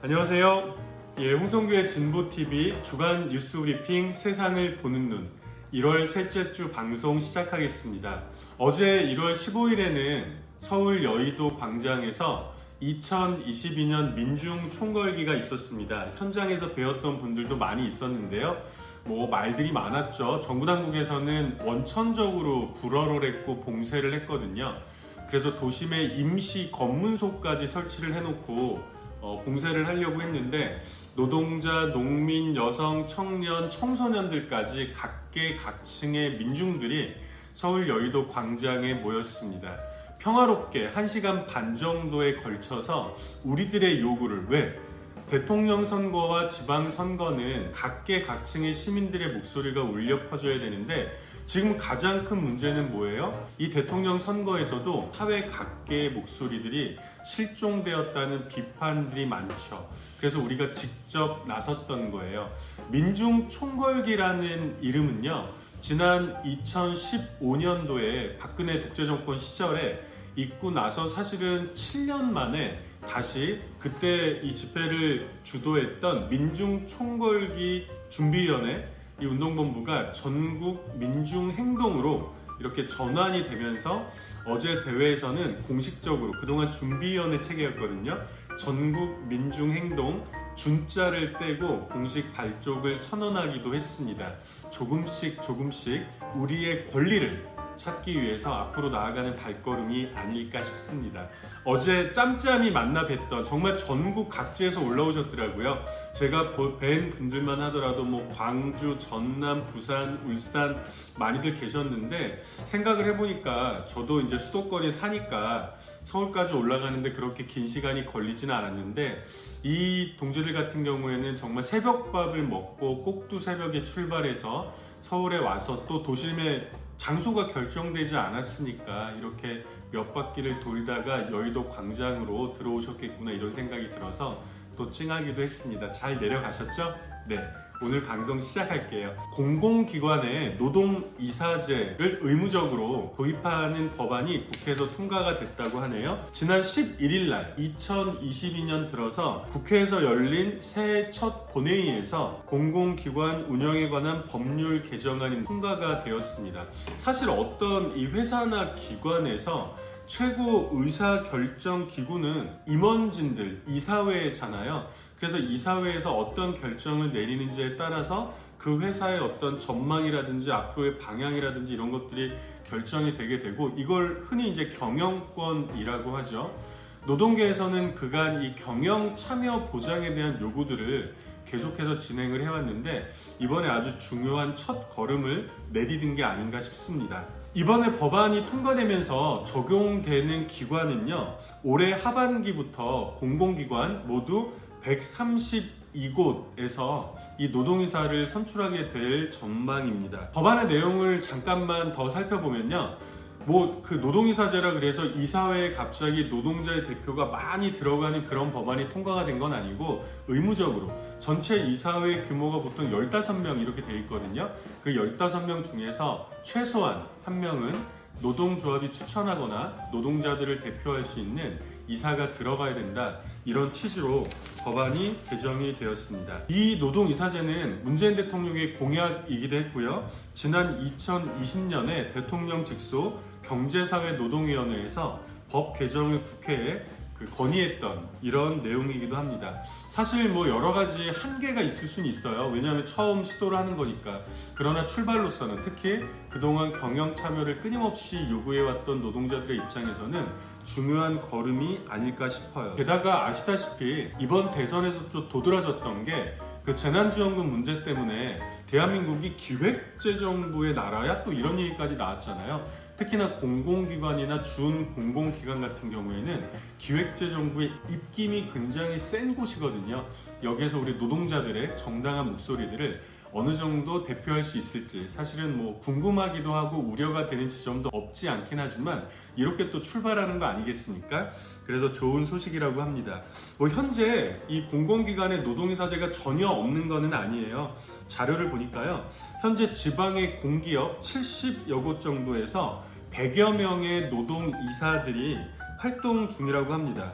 안녕하세요. 홍성규의 진보TV 주간 뉴스 브리핑 세상을 보는 눈 1월 셋째 주 방송 시작하겠습니다. 어제 1월 15일에는 서울 여의도 광장에서 2022년 민중 총궐기가 있었습니다. 현장에서 배웠던 분들도 많이 있었는데요. 말들이 많았죠. 정부 당국에서는 원천적으로 불허를 했고 봉쇄를 했거든요. 그래서 도심에 임시 검문소까지 설치를 해놓고 봉쇄를 하려고 했는데 노동자, 농민, 여성, 청년, 청소년들까지 각계각층의 민중들이 서울 여의도 광장에 모였습니다. 평화롭게 1시간 반 정도에 걸쳐서 우리들의 요구를 대통령 선거와 지방선거는 각계각층의 시민들의 목소리가 울려 퍼져야 되는데 지금 가장 큰 문제는 뭐예요? 이 대통령 선거에서도 사회 각계의 목소리들이 실종되었다는 비판들이 많죠. 그래서 우리가 직접 나섰던 거예요. 민중총궐기라는 이름은요, 지난 2015년도에 박근혜 독재정권 시절에 있고 나서 사실은 7년 만에 다시 그때 이 집회를 주도했던 민중총궐기 준비위원회 이 운동본부가 전국 민중행동으로 이렇게 전환이 되면서 어제 대회에서는 공식적으로 그동안 준비위원회 체계였거든요. 전국 민중행동 준자를 떼고 공식 발족을 선언하기도 했습니다. 조금씩 우리의 권리를 찾기 위해서 앞으로 나아가는 발걸음이 아닐까 싶습니다. 어제 짬짬이 만나 뵀던 정말 전국 각지에서 올라오셨더라고요. 제가 뵌 분들만 하더라도 광주, 전남, 부산, 울산 많이들 계셨는데 생각을 해보니까 저도 이제 수도권에 사니까 서울까지 올라가는데 그렇게 긴 시간이 걸리지는 않았는데 이 동지들 같은 경우에는 정말 새벽밥을 먹고 꼭두 새벽에 출발해서 서울에 와서 또 도심에 장소가 결정되지 않았으니까 이렇게 몇 바퀴를 돌다가 여의도 광장으로 들어오셨겠구나 이런 생각이 들어서 또 찡하기도 했습니다. 잘 내려가셨죠? 네. 오늘 방송 시작할게요. 공공기관의 노동이사제를 의무적으로 도입하는 법안이 국회에서 통과가 됐다고 하네요. 지난 11일 날 2022년 들어서 국회에서 열린 새해 첫 본회의에서 공공기관 운영에 관한 법률 개정안이 통과가 되었습니다. 사실 어떤 이 회사나 기관에서 최고 의사결정 기구는 임원진들, 이사회잖아요. 그래서 이사회에서 어떤 결정을 내리는지에 따라서 그 회사의 어떤 전망이라든지 앞으로의 방향이라든지 이런 것들이 결정이 되게 되고 이걸 흔히 이제 경영권이라고 하죠. 노동계에서는 그간 이 경영 참여 보장에 대한 요구들을 계속해서 진행을 해왔는데 이번에 아주 중요한 첫 걸음을 내디딘 게 아닌가 싶습니다. 이번에 법안이 통과되면서 적용되는 기관은요, 올해 하반기부터 공공기관 모두 132곳에서 이 노동이사를 선출하게 될 전망입니다. 법안의 내용을 잠깐만 더 살펴보면요, 그 노동이사제라 그래서 이사회에 갑자기 노동자의 대표가 많이 들어가는 그런 법안이 통과가 된 건 아니고 의무적으로 전체 이사회 규모가 보통 15명 이렇게 돼 있거든요. 그 15명 중에서 최소한 1명은 노동조합이 추천하거나 노동자들을 대표할 수 있는 이사가 들어가야 된다. 이런 취지로 법안이 개정이 되었습니다. 이 노동이사제는 문재인 대통령의 공약이기도 했고요. 지난 2020년에 대통령 직속 경제사회노동위원회에서 법 개정을 국회에 건의했던 이런 내용이기도 합니다. 사실 여러 가지 한계가 있을 수는 있어요. 왜냐하면 처음 시도를 하는 거니까. 그러나 출발로서는 특히 그동안 경영 참여를 끊임없이 요구해왔던 노동자들의 입장에서는 중요한 걸음이 아닐까 싶어요. 게다가 아시다시피 이번 대선에서 좀 도드라졌던 게 그 재난지원금 문제 때문에 대한민국이 기획재정부의 나라야? 또 이런 얘기까지 나왔잖아요. 특히나 공공기관이나 준공공기관 같은 경우에는 기획재정부의 입김이 굉장히 센 곳이거든요. 여기에서 우리 노동자들의 정당한 목소리들을 어느 정도 대표할 수 있을지 사실은 궁금하기도 하고 우려가 되는 지점도 없지 않긴 하지만 이렇게 또 출발하는 거 아니겠습니까? 그래서 좋은 소식이라고 합니다. 현재 이 공공기관의 노동이사제가 전혀 없는 거는 아니에요. 자료를 보니까요, 현재 지방의 공기업 70여 곳 정도에서 100여 명의 노동이사들이 활동 중이라고 합니다.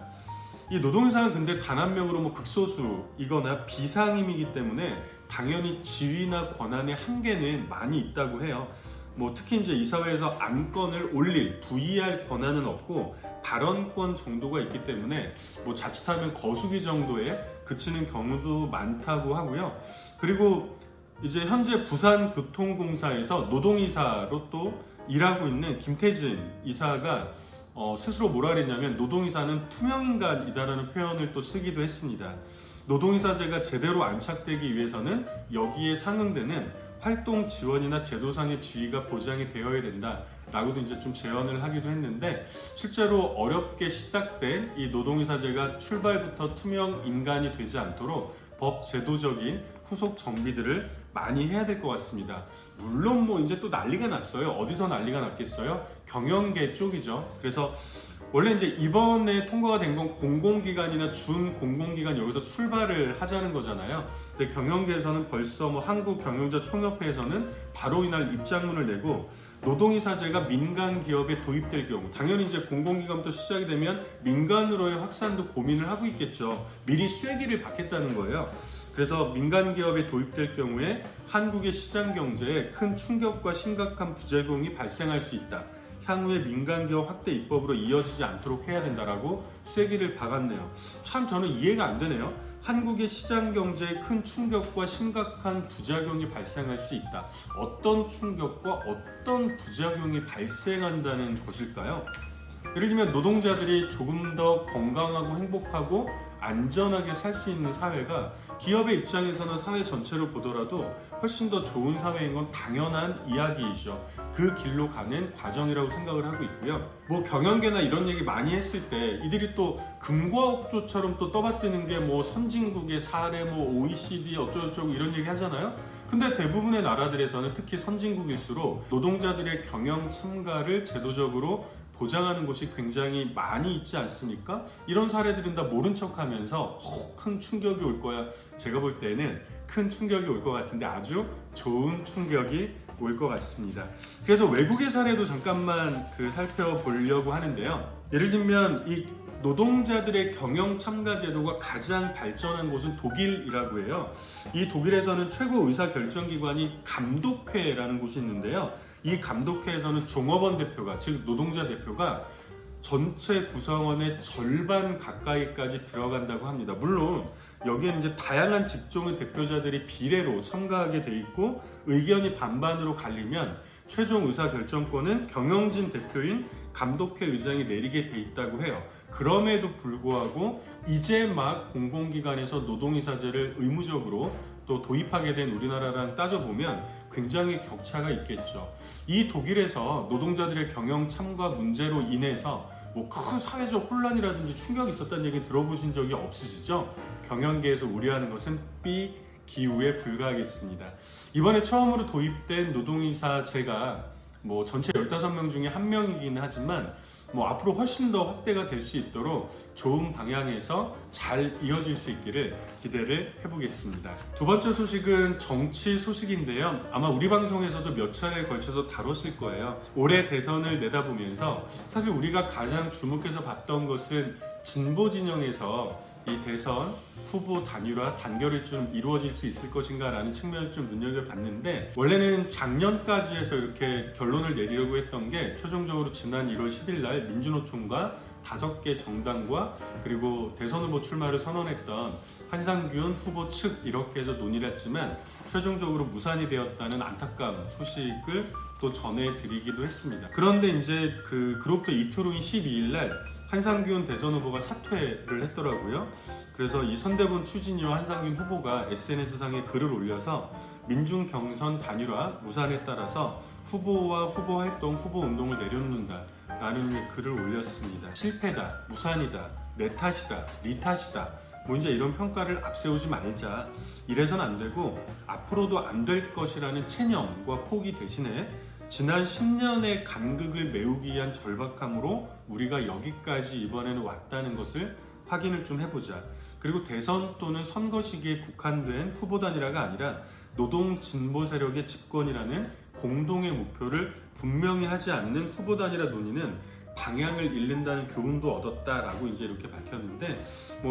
이 노동이사는 근데 단 한 명으로 뭐 극소수이거나 비상임이기 때문에 당연히 지위나 권한의 한계는 많이 있다고 해요. 뭐 특히 이제 이사회에서 안건을 올릴, 부의할 권한은 없고 발언권 정도가 있기 때문에 뭐 자칫하면 거수기 정도에 그치는 경우도 많다고 하고요. 그리고 이제 현재 부산교통공사에서 노동이사로 또 일하고 있는 김태진 이사가 스스로 뭐라 그랬냐면 노동이사는 투명인간이다라는 표현을 또 쓰기도 했습니다. 노동이사제가 제대로 안착되기 위해서는 여기에 상응되는 활동 지원이나 제도상의 지위가 보장이 되어야 된다 라고도 이제 좀 제언을 하기도 했는데, 실제로 어렵게 시작된 이 노동이사제가 출발부터 투명 인간이 되지 않도록 법 제도적인 후속 정비들을 많이 해야 될 것 같습니다. 물론 뭐 이제 또 난리가 났어요. 어디서 난리가 났겠어요? 경영계 쪽이죠. 그래서 원래 이제 이번에 통과가 된 건 공공기관이나 준공공기관 여기서 출발을 하자는 거잖아요. 근데 경영계에서는 벌써 뭐 한국경영자총협회에서는 바로 이날 입장문을 내고 노동이사제가 민간 기업에 도입될 경우, 당연히 이제 공공기관부터 시작이 되면 민간으로의 확산도 고민을 하고 있겠죠. 미리 쐐기를 박겠다는 거예요. 그래서 민간 기업에 도입될 경우에 한국의 시장 경제에 큰 충격과 심각한 부작용이 발생할 수 있다. 향후에 민간 기업 확대 입법으로 이어지지 않도록 해야 된다라고 쐐기를 박았네요. 참 저는 이해가 안 되네요. 한국의 시장 경제에 큰 충격과 심각한 부작용이 발생할 수 있다. 어떤 충격과 어떤 부작용이 발생한다는 것일까요? 예를 들면 노동자들이 조금 더 건강하고 행복하고 안전하게 살 수 있는 사회가 기업의 입장에서는 사회 전체를 보더라도 훨씬 더 좋은 사회인 건 당연한 이야기이죠. 그 길로 가는 과정이라고 생각을 하고 있고요. 뭐 경영계나 이런 얘기 많이 했을 때 이들이 또 금과 옥조처럼 또 떠받드는 게 뭐 선진국의 사례, 뭐 OECD 어쩌고저쩌고 이런 얘기 하잖아요. 근데 대부분의 나라들에서는 특히 선진국일수록 노동자들의 경영 참가를 제도적으로 보장하는 곳이 굉장히 많이 있지 않습니까? 이런 사례들은 다 모른 척하면서 큰 충격이 올 거야. 제가 볼 때는 큰 충격이 올 것 같은데 아주 좋은 충격이 올 것 같습니다. 그래서 외국의 사례도 잠깐만 살펴보려고 하는데요. 예를 들면 이 노동자들의 경영 참가 제도가 가장 발전한 곳은 독일이라고 해요. 이 독일에서는 최고 의사 결정 기관이 감독회라는 곳이 있는데요. 이 감독회에서는 종업원 대표가, 즉 노동자 대표가 전체 구성원의 절반 가까이까지 들어간다고 합니다. 물론 여기에는 이제 다양한 직종의 대표자들이 비례로 참가하게 돼 있고 의견이 반반으로 갈리면 최종 의사 결정권은 경영진 대표인 감독회 의장이 내리게 돼 있다고 해요. 그럼에도 불구하고 이제 막 공공기관에서 노동이사제를 의무적으로 또 도입하게 된 우리나라랑 따져보면 굉장히 격차가 있겠죠. 이 독일에서 노동자들의 경영 참가 문제로 인해서 뭐 큰 사회적 혼란이라든지 충격이 있었다는 얘기 들어보신 적이 없으시죠? 경영계에서 우려하는 것은 삑 기후에 불과하겠습니다. 이번에 처음으로 도입된 노동이사제가 뭐 전체 15명 중에 1명이긴 하지만 뭐 앞으로 훨씬 더 확대가 될 수 있도록 좋은 방향에서 잘 이어질 수 있기를 기대를 해보겠습니다. 두 번째 소식은 정치 소식인데요. 아마 우리 방송에서도 몇 차례에 걸쳐서 다뤘을 거예요. 올해 대선을 내다보면서 사실 우리가 가장 주목해서 봤던 것은 진보 진영에서 이 대선 후보 단일화, 단결이 좀 이루어질 수 있을 것인가 라는 측면을 좀 눈여겨봤는데, 원래는 작년까지 해서 이렇게 결론을 내리려고 했던 게 최종적으로 지난 1월 10일 날 민주노총과 5개 정당과 그리고 대선 후보 출마를 선언했던 한상균 후보 측 이렇게 해서 논의를 했지만 최종적으로 무산이 되었다는 안타까운 소식을 또 전해드리기도 했습니다. 그런데 이제 그로부터 이틀 후인 12일 날 한상균 대선 후보가 사퇴를 했더라고요. 그래서 이 선대본 추진위와 한상균 후보가 SNS상에 글을 올려서 민중 경선 단일화 무산에 따라서 후보와 후보 활동, 후보 운동을 내려놓는다 라는 글을 올렸습니다. 실패다, 무산이다, 내 탓이다, 네 탓이다, 뭐 이제 이런 평가를 앞세우지 말자. 이래선 안 되고 앞으로도 안 될 것이라는 체념과 포기 대신에 지난 10년의 간극을 메우기 위한 절박함으로 우리가 여기까지 이번에는 왔다는 것을 확인을 좀 해보자. 그리고 대선 또는 선거 시기에 국한된 후보 단일화가 아니라 노동 진보 세력의 집권이라는 공동의 목표를 분명히 하지 않는 후보 단일화 논의는 방향을 잃는다는 교훈도 얻었다라고 이제 이렇게 밝혔는데,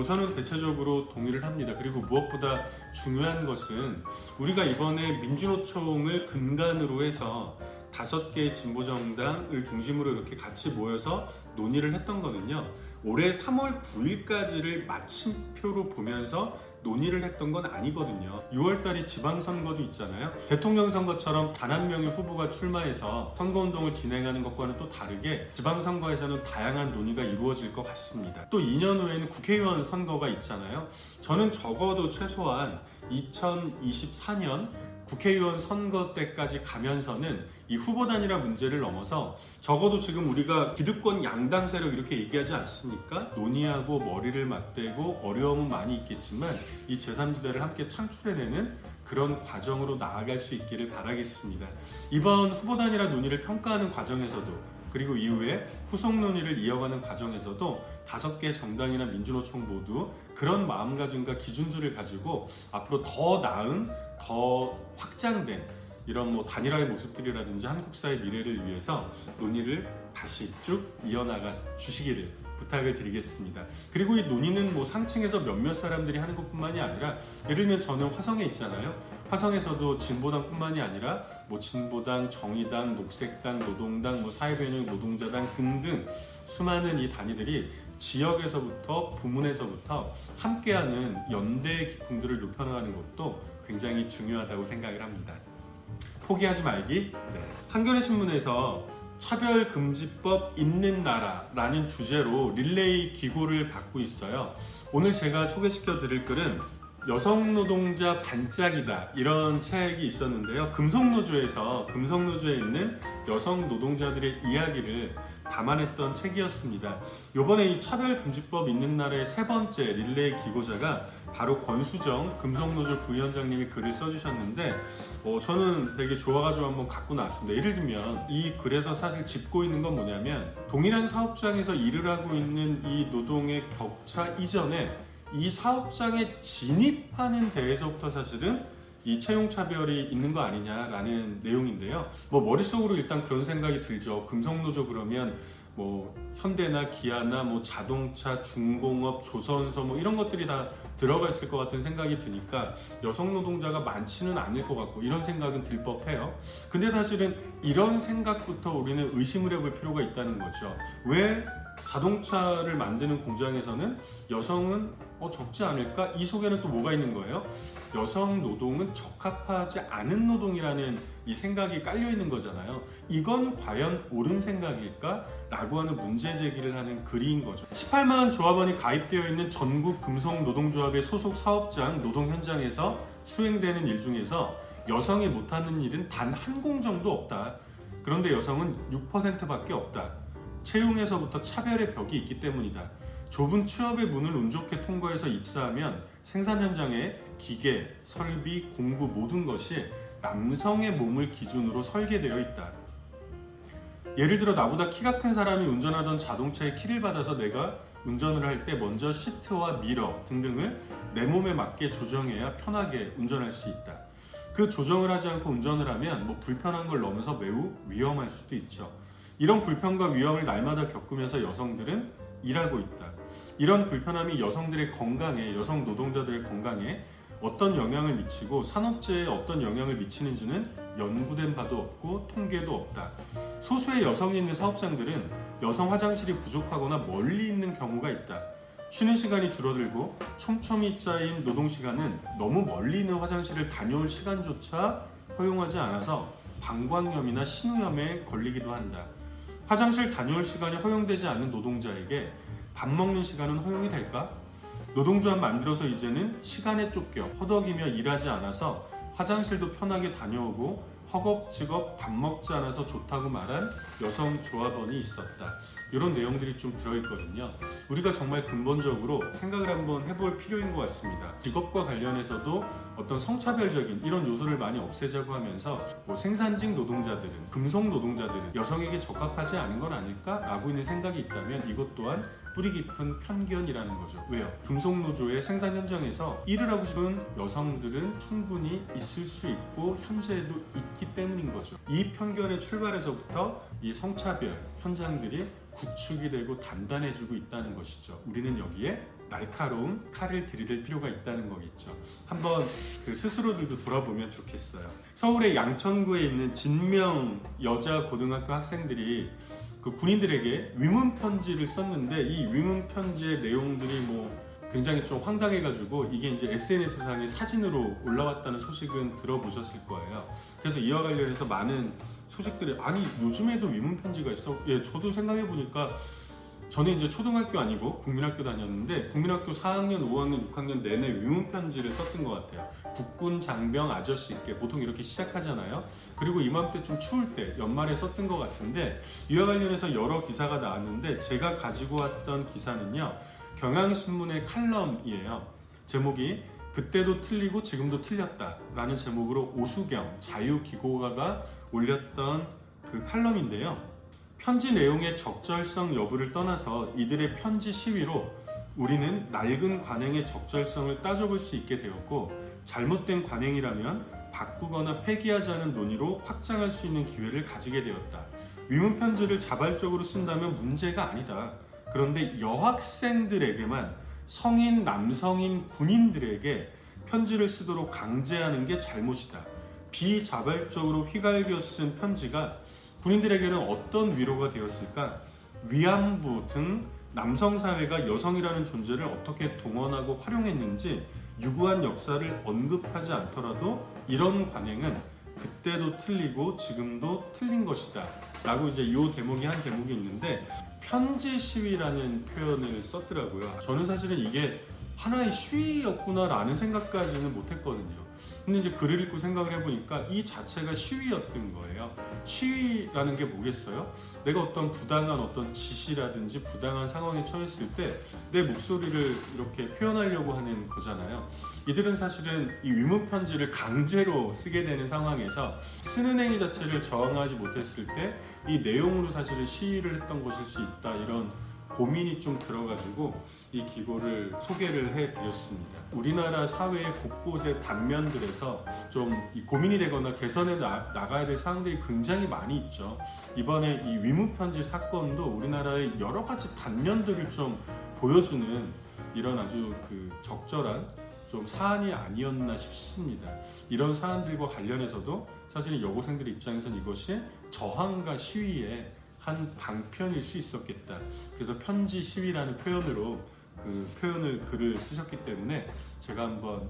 저는 대체적으로 동의를 합니다. 그리고 무엇보다 중요한 것은 우리가 이번에 민주노총을 근간으로 해서 5개의 진보정당을 중심으로 이렇게 같이 모여서 논의를 했던 거는요, 올해 3월 9일까지를 마침표로 보면서 논의를 했던 건 아니거든요. 6월달이 지방선거도 있잖아요. 대통령 선거처럼 단 한 명의 후보가 출마해서 선거운동을 진행하는 것과는 또 다르게 지방선거에서는 다양한 논의가 이루어질 것 같습니다. 또 2년 후에는 국회의원 선거가 있잖아요. 저는 적어도 최소한 2024년 국회의원 선거 때까지 가면서는 이 후보 단일화 문제를 넘어서 적어도 지금 우리가 기득권 양당 세력 이렇게 얘기하지 않습니까? 논의하고 머리를 맞대고 어려움은 많이 있겠지만 이 제3지대를 함께 창출해내는 그런 과정으로 나아갈 수 있기를 바라겠습니다. 이번 후보 단일화 논의를 평가하는 과정에서도, 그리고 이후에 후속 논의를 이어가는 과정에서도 5개 정당이나 민주노총 모두 그런 마음가짐과 기준들을 가지고 앞으로 더 나은, 더 확장된 이런 단일화의 모습들이라든지 한국사의 미래를 위해서 논의를 다시 쭉 이어나가 주시기를 부탁을 드리겠습니다. 그리고 이 논의는 상층에서 몇몇 사람들이 하는 것뿐만이 아니라, 예를 들면 저는 화성에 있잖아요. 화성에서도 진보당뿐만이 아니라 진보당, 정의당, 녹색당, 노동당, 사회변형 노동자당 등등 수많은 이 단위들이 지역에서부터 부문에서부터 함께하는 연대의 기풍들을 높여나가는 것도 굉장히 중요하다고 생각을 합니다. 포기하지 말기. 한겨레 신문에서 차별금지법 있는 나라라는 주제로 릴레이 기고를 받고 있어요. 오늘 제가 소개시켜 드릴 글은 여성노동자 반짝이다, 이런 책이 있었는데요. 금속노조에 있는 여성 노동자들의 이야기를 담아냈던 책이었습니다. 이번에 이 차별금지법 있는 나라의 3번째 릴레이 기고자가 바로 권수정 금속노조 부위원장님이 글을 써주셨는데, 저는 되게 좋아가지고 한번 갖고 나왔습니다. 예를 들면 이 글에서 사실 짚고 있는 건 뭐냐면, 동일한 사업장에서 일을 하고 있는 이 노동의 격차 이전에 이 사업장에 진입하는 데에서부터 사실은 이 채용차별이 있는 거 아니냐라는 내용인데요. 머릿속으로 일단 그런 생각이 들죠. 금속노조 그러면 현대나 기아나 자동차, 중공업, 조선소 이런 것들이 다 들어가 있을 것 같은 생각이 드니까 여성 노동자가 많지는 않을 것 같고, 이런 생각은 들 법해요. 근데 사실은 이런 생각부터 우리는 의심을 해볼 필요가 있다는 거죠. 왜 자동차를 만드는 공장에서는 여성은 적지 않을까? 이 속에는 또 뭐가 있는 거예요? 여성 노동은 적합하지 않은 노동이라는 이 생각이 깔려 있는 거잖아요. 이건 과연 옳은 생각일까? 라고 하는 문제 제기를 하는 글인 거죠. 18만 조합원이 가입되어 있는 전국 금속노동조합의 소속 사업장 노동 현장에서 수행되는 일 중에서 여성이 못하는 일은 단 한 공정도 없다. 그런데 여성은 6%밖에 없다. 채용에서부터 차별의 벽이 있기 때문이다. 좁은 취업의 문을 운 좋게 통과해서 입사하면 생산 현장에 기계, 설비, 공구 모든 것이 남성의 몸을 기준으로 설계되어 있다. 예를 들어 나보다 키가 큰 사람이 운전하던 자동차의 키를 받아서 내가 운전을 할 때 먼저 시트와 미러 등등을 내 몸에 맞게 조정해야 편하게 운전할 수 있다. 그 조정을 하지 않고 운전을 하면 불편한 걸 넘어서 매우 위험할 수도 있죠. 이런 불편과 위험을 날마다 겪으면서 여성들은 일하고 있다. 이런 불편함이 여성들의 건강에, 여성 노동자들의 건강에 어떤 영향을 미치고 산업재해에 어떤 영향을 미치는지는 연구된 바도 없고 통계도 없다. 소수의 여성이 있는 사업장들은 여성 화장실이 부족하거나 멀리 있는 경우가 있다. 쉬는 시간이 줄어들고 촘촘히 짜인 노동시간은 너무 멀리 있는 화장실을 다녀올 시간조차 허용하지 않아서 방광염이나 신우염에 걸리기도 한다. 화장실 다녀올 시간이 허용되지 않는 노동자에게 밥 먹는 시간은 허용이 될까? 노동조합 만들어서 이제는 시간에 쫓겨 허덕이며 일하지 않아서 화장실도 편하게 다녀오고 허겁지겁 밥 먹지 않아서 좋다고 말한 여성 조합원이 있었다. 이런 내용들이 좀 들어있거든요. 우리가 정말 근본적으로 생각을 한번 해볼 필요인 것 같습니다. 직업과 관련해서도 어떤 성차별적인 이런 요소를 많이 없애자고 하면서 생산직 노동자들은, 금속 노동자들은 여성에게 적합하지 않은 건 아닐까? 라고 있는 생각이 있다면 이것 또한 뿌리 깊은 편견이라는 거죠. 왜요? 금속노조의 생산 현장에서 일을 하고 싶은 여성들은 충분히 있을 수 있고 현재에도 있기 때문인 거죠. 이 편견의 출발에서부터 이 성차별 현장들이 구축이 되고 단단해지고 있다는 것이죠. 우리는 여기에 날카로운 칼을 들이댈 필요가 있다는 거겠죠. 한번 그 스스로들도 돌아보면 좋겠어요. 서울의 양천구에 있는 진명 여자 고등학교 학생들이 그 군인들에게 위문 편지를 썼는데 이 위문 편지의 내용들이 뭐 굉장히 좀 황당해가지고 이게 이제 SNS상에 사진으로 올라왔다는 소식은 들어보셨을 거예요. 그래서 이와 관련해서 많은 소식들이 아니 요즘에도 위문 편지가 있어? 예, 저도 생각해 보니까 저는 이제 초등학교 아니고 국민학교 다녔는데 국민학교 4학년, 5학년, 6학년 내내 위문 편지를 썼던 것 같아요. 국군 장병 아저씨께 보통 이렇게 시작하잖아요. 그리고 이맘때 좀 추울 때 연말에 썼던 것 같은데 이와 관련해서 여러 기사가 나왔는데 제가 가지고 왔던 기사는요. 경향신문의 칼럼이에요. 제목이 그때도 틀리고 지금도 틀렸다 라는 제목으로 오수경 자유기고가가 올렸던 그 칼럼인데요. 편지 내용의 적절성 여부를 떠나서 이들의 편지 시위로 우리는 낡은 관행의 적절성을 따져볼 수 있게 되었고 잘못된 관행이라면 바꾸거나 폐기하자는 논의로 확장할 수 있는 기회를 가지게 되었다. 위문 편지를 자발적으로 쓴다면 문제가 아니다. 그런데 여학생들에게만 성인, 남성인 군인들에게 편지를 쓰도록 강제하는 게 잘못이다. 비자발적으로 휘갈겨 쓴 편지가 군인들에게는 어떤 위로가 되었을까? 위안부 등 남성사회가 여성이라는 존재를 어떻게 동원하고 활용했는지 유구한 역사를 언급하지 않더라도 이런 관행은 그때도 틀리고 지금도 틀린 것이다 라고 이제 이 대목이 한 대목이 있는데 편지 시위라는 표현을 썼더라고요. 저는 사실은 이게 하나의 시위였구나 라는 생각까지는 못했거든요. 근데 이제 글을 읽고 생각을 해보니까 이 자체가 시위였던 거예요. 시위라는 게 뭐겠어요? 내가 어떤 부당한 어떤 지시라든지 부당한 상황에 처했을 때 내 목소리를 이렇게 표현하려고 하는 거잖아요. 이들은 사실은 이 위문 편지를 강제로 쓰게 되는 상황에서 쓰는 행위 자체를 저항하지 못했을 때 이 내용으로 사실은 시위를 했던 것일 수 있다 이런 고민이 좀 들어가지고 이 기고를 소개를 해드렸습니다. 우리나라 사회 곳곳의 단면들에서 좀 고민이 되거나 개선해 나가야 될 사항들이 굉장히 많이 있죠. 이번에 이 위문편지 사건도 우리나라의 여러 가지 단면들을 좀 보여주는 이런 아주 그 적절한 좀 사안이 아니었나 싶습니다. 이런 사안들과 관련해서도 사실 여고생들 입장에서는 이것이 저항과 시위의 한 방편일 수 있었겠다. 그래서 편지 시위라는 표현으로 글을 쓰셨기 때문에 제가 한번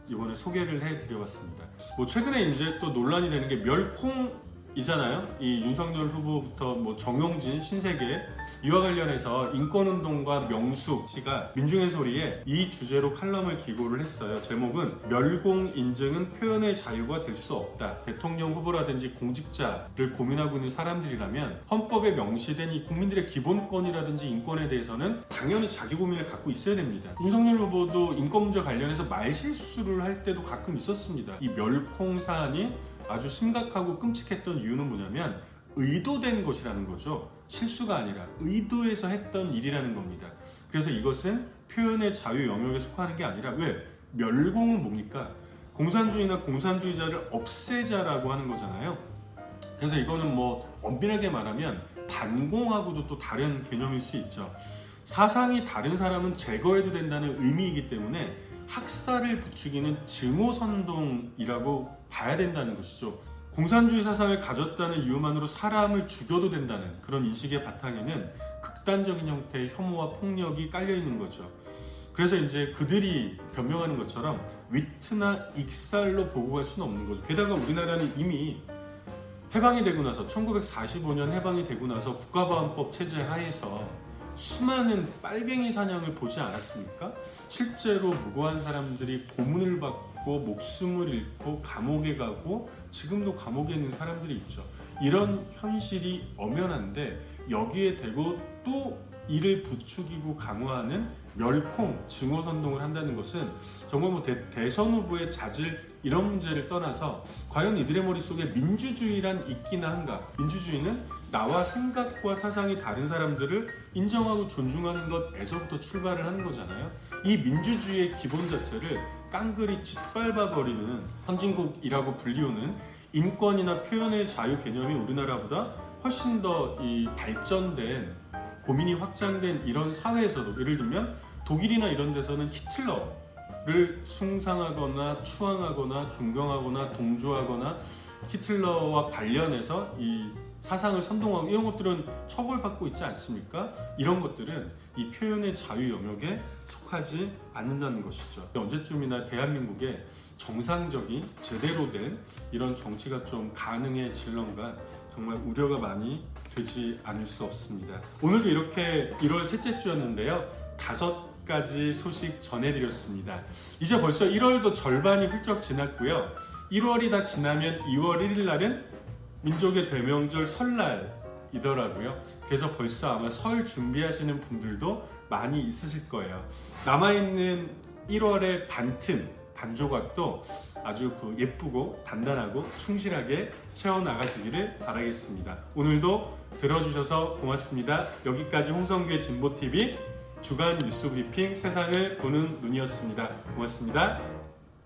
이번에 소개를 해드려봤습니다. 뭐 최근에 이제 또 논란이 되는 게 멸콩이잖아요. 이 윤석열 후보부터 뭐 정용진, 신세계 이와 관련해서 인권운동가 명숙 씨가 민중의 소리에 이 주제로 칼럼을 기고를 했어요. 제목은 멸공 인증은 표현의 자유가 될 수 없다. 대통령 후보라든지 공직자를 고민하고 있는 사람들이라면 헌법에 명시된 이 국민들의 기본권이라든지 인권에 대해서는 당연히 자기 고민을 갖고 있어야 됩니다. 윤석열 후보도 인권 문제 관련해서 말실수를 할 때도 가끔 있었습니다. 이 멸콩 사안이 아주 심각하고 끔찍했던 이유는 뭐냐면 의도된 것이라는 거죠. 실수가 아니라 의도해서 했던 일이라는 겁니다. 그래서 이것은 표현의 자유 영역에 속하는 게 아니라 왜? 멸공은 뭡니까? 공산주의나 공산주의자를 없애자라고 하는 거잖아요. 그래서 이거는 뭐 엄밀하게 말하면 반공하고도 또 다른 개념일 수 있죠. 사상이 다른 사람은 제거해도 된다는 의미이기 때문에 학살을 부추기는 증오선동이라고 봐야 된다는 것이죠. 공산주의 사상을 가졌다는 이유만으로 사람을 죽여도 된다는 그런 인식의 바탕에는 극단적인 형태의 혐오와 폭력이 깔려 있는 거죠. 그래서 이제 그들이 변명하는 것처럼 위트나 익살로 보고 갈 수는 없는 거죠. 게다가 우리나라는 이미 해방이 되고 나서 1945년 해방이 되고 나서 국가보안법 체제 하에서 수많은 빨갱이 사냥을 보지 않았습니까? 실제로 무고한 사람들이 고문을 받고 목숨을 잃고 감옥에 가고 지금도 감옥에 있는 사람들이 있죠. 이런 현실이 엄연한데 여기에 대고 또 이를 부추기고 강화하는 멸콩, 증오선동을 한다는 것은 정말 뭐 대선 후보의 자질 이런 문제를 떠나서 과연 이들의 머릿속에 민주주의란 있기나 한가? 민주주의는 나와 생각과 사상이 다른 사람들을 인정하고 존중하는 것에서부터 출발을 하는 거잖아요. 이 민주주의의 기본 자체를 깡그리 짓밟아버리는 선진국이라고 불리우는 인권이나 표현의 자유 개념이 우리나라보다 훨씬 더 발전된 고민이 확장된 이런 사회에서도, 예를 들면 독일이나 이런 데서는 히틀러를 숭상하거나 추앙하거나 존경하거나 동조하거나 히틀러와 관련해서 이 사상을 선동하고 이런 것들은 처벌받고 있지 않습니까? 이런 것들은 이 표현의 자유 영역에 속하지 않는다는 것이죠. 언제쯤이나 대한민국에 정상적인 제대로 된 이런 정치가 좀 가능해질런가 정말 우려가 많이 되지 않을 수 없습니다. 오늘도 이렇게 1월 셋째 주였는데요. 5가지 소식 전해드렸습니다. 이제 벌써 1월도 절반이 훌쩍 지났고요. 1월이 다 지나면 2월 1일 날은 민족의 대명절 설날이더라고요. 그래서 벌써 아마 설 준비하시는 분들도 많이 있으실 거예요. 남아있는 1월의 반조각도 아주 예쁘고 단단하고 충실하게 채워나가시기를 바라겠습니다. 오늘도 들어주셔서 고맙습니다. 여기까지 홍성규의 진보TV 주간 뉴스 브리핑 세상을 보는 눈이었습니다. 고맙습니다.